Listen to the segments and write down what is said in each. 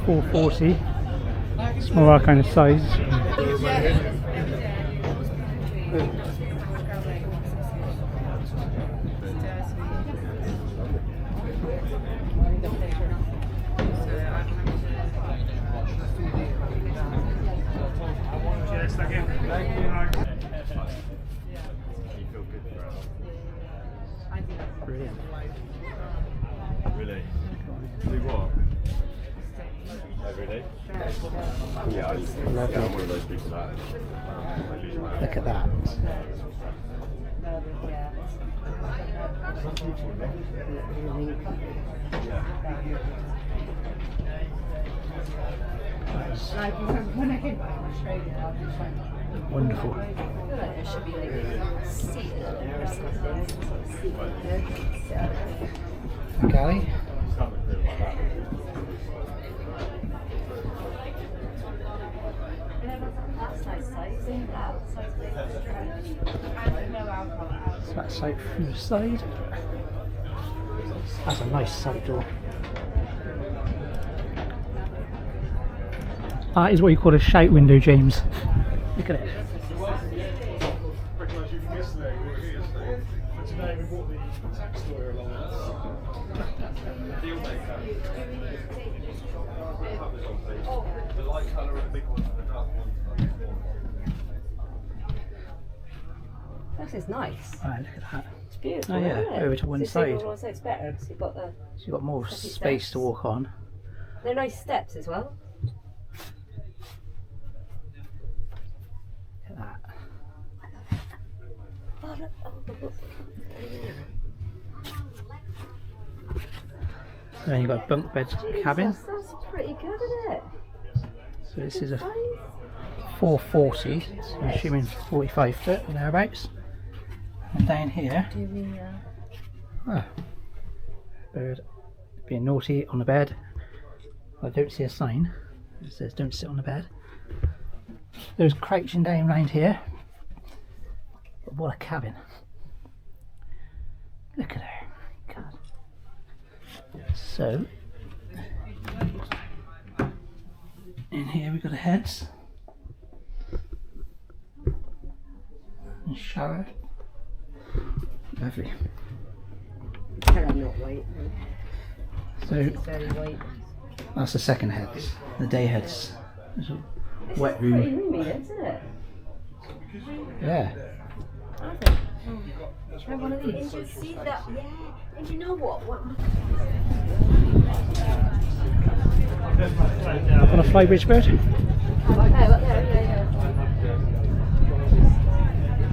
440. It's more our kind of size. Brilliant. Really? Do what? Every day? Yeah, I'm one of those people that Look at that. Wonderful. Galley. So that's out from the side. That's a nice side door. That is what you call a shout window, James. Look at it. Recognise you from yesterday. We were here yesterday. But today we brought the tax lawyer along. The light colour and the big one and the dark one. This is nice. Alright, look at that. It's beautiful. Oh yeah, isn't it? over to one It's side. single, so it's better because you've got the. So you've got more Steppy space steps. to walk on. They're nice steps as well. Look at that. Oh, look. Oh, look. Then you've got a bunk bed cabin. That's pretty good, isn't it? So this is a 440, so I'm assuming 45 foot or thereabouts. And down here, Do we, bird being naughty on the bed. I don't see a sign that says don't sit on the bed. There's crouching down round here. But what a cabin. Look at her. God. So, in here we've got the heads. And shower. Lovely. tell I'm not white. So It's very white. that's the second heads, the day heads. There's a wet Pretty room. roomy, isn't it? Yeah. Try one of these. Did you see that? Yeah. And you know what? On a flybridge bird. Oh, up there, yeah.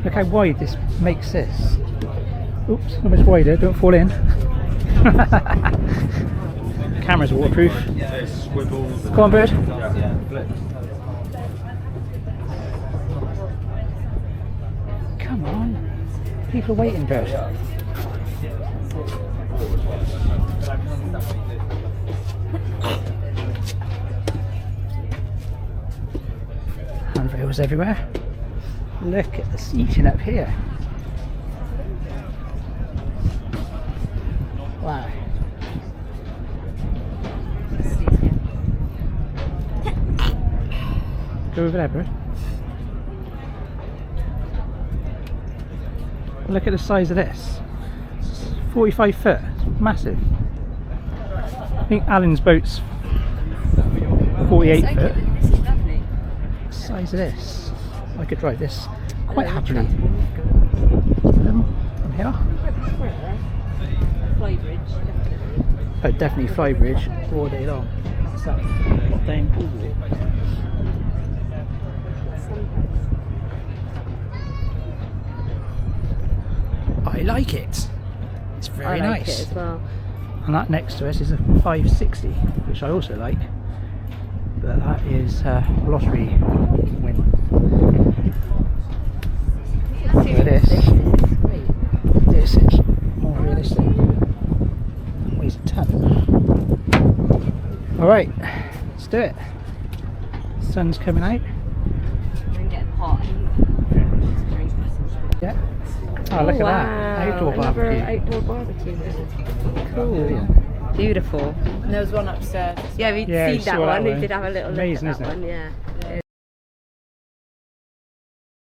Look how wide this makes this. Oops, how much wider, don't fall in. Camera's waterproof. Come on, bird. Come on. People are waiting, bird. Handrails everywhere. Look at the seating up here. Wow. Go over there, bird. Look at the size of this. It's 45 foot. It's massive. I think Alan's boat's 48 foot. This is lovely. The size of this. I could drive this quite happily. From here. Flybridge, definitely. Oh, definitely flybridge all day long. What's that? What down pool? I like it. It's very I like nice. it as well. And that next to us is a 560, which I also like. But that is lottery win. So this is more realistic. That weighs a ton. Alright, let's do it. Sun's coming out. We're getting hot. Yeah. Oh, look at that. Outdoor Another barbecue. outdoor barbecue. Cool. Beautiful. And there was one upstairs. Yeah, we'd Yeah, we seen that saw that one. We one. did have a little Amazing, look at isn't that it? one. Yeah.